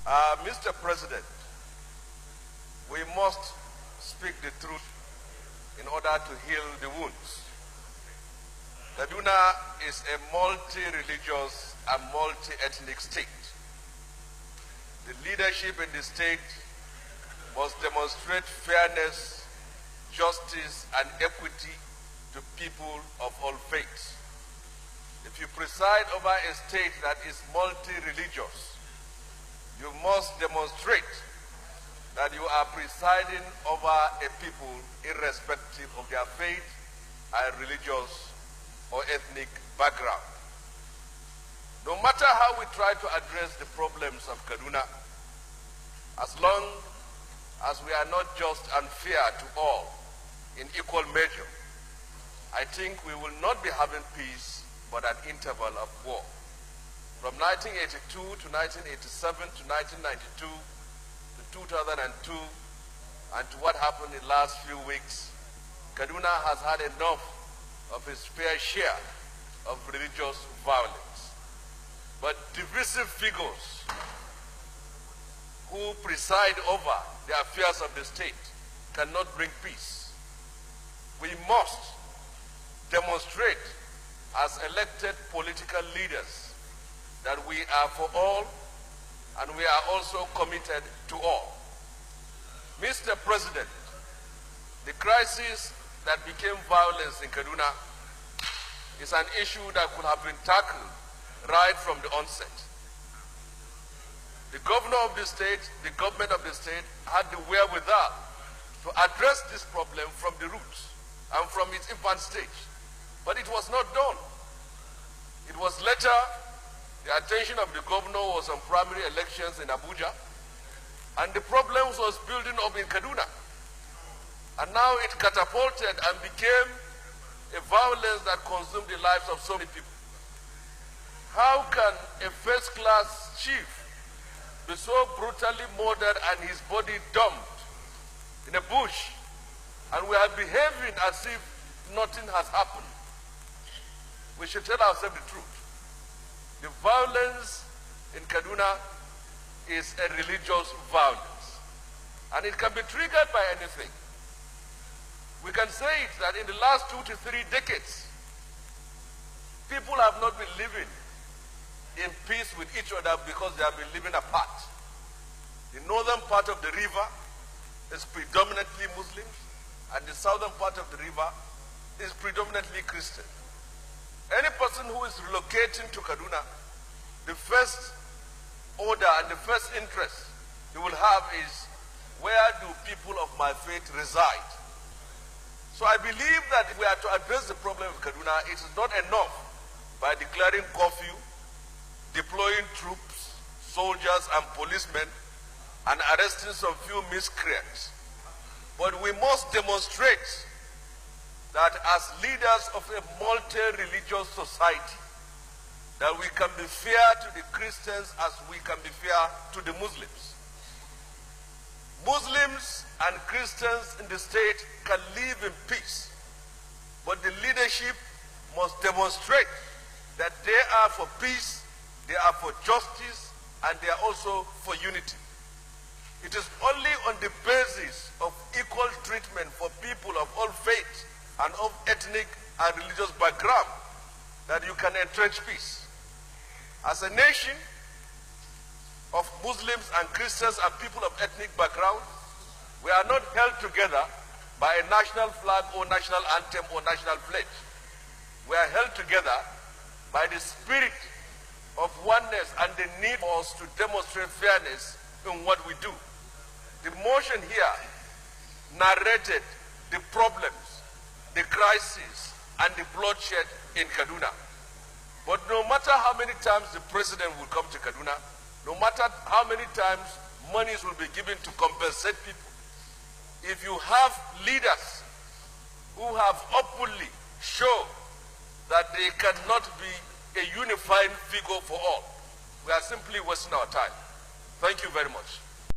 Mr. President, we must speak the truth in order to heal the wounds. Kaduna is a multi-religious and multi-ethnic state. The leadership in the state must demonstrate fairness, justice, and equity to people of all faiths. If you preside over a state that is multi-religious, you must demonstrate that you are presiding over a people irrespective of their faith and religious or ethnic background. No matter how we try to address the problems of Kaduna, as long as we are not just unfair to all in equal measure, I think we will not be having peace but an interval of war. From 1982 to 1987 to 1992 to 2002 and to what happened in the last few weeks, Kaduna has had enough of its fair share of religious violence. But divisive figures who preside over the affairs of the state cannot bring peace. We must demonstrate as elected political leaders that we are for all and we are also committed to all. Mr. President, the crisis that became violence in Kaduna is an issue that could have been tackled right from the onset. The governor of the state, the government of the state had the wherewithal to address this problem from the roots and from its infant stage. But it was not done. It was later the attention of the governor was on primary elections in Abuja, and the problems was building up in Kaduna. And now it catapulted and became a violence that consumed the lives of so many people. How can a first-class chief be so brutally murdered and his body dumped in a bush, and we are behaving as if nothing has happened? We should tell ourselves the truth. The violence in Kaduna is a religious violence, and it can be triggered by anything. We can say it that in the last 2 to 3 decades, people have not been living in peace with each other because they have been living apart. The northern part of the river is predominantly Muslims, and the southern part of the river is predominantly Christian. Any person who is relocating to Kaduna, the first order and the first interest he will have is, where do people of my faith reside? So I believe that if we are to address the problem of Kaduna, it is not enough by declaring curfew, deploying troops, soldiers and policemen, and arresting some few miscreants. But we must demonstrate that as leaders of a multi-religious society, that we can be fair to the Christians as we can be fair to the Muslims. Muslims and Christians in the state can live in peace, but the leadership must demonstrate that they are for peace, they are for justice, and they are also for unity. It is only on the basis of equal treatment for people of all faiths and of ethnic and religious background that you can entrench peace. As a nation of Muslims and Christians and people of ethnic background, we are not held together by a national flag or national anthem or national pledge. We are held together by the spirit of oneness and the need for us to demonstrate fairness in what we do. The motion here narrated the problems, the crisis, and the bloodshed in Kaduna. But no matter how many times the president will come to Kaduna, no matter how many times monies will be given to compensate people, if you have leaders who have openly shown that they cannot be a unifying figure for all, we are simply wasting our time. Thank you very much.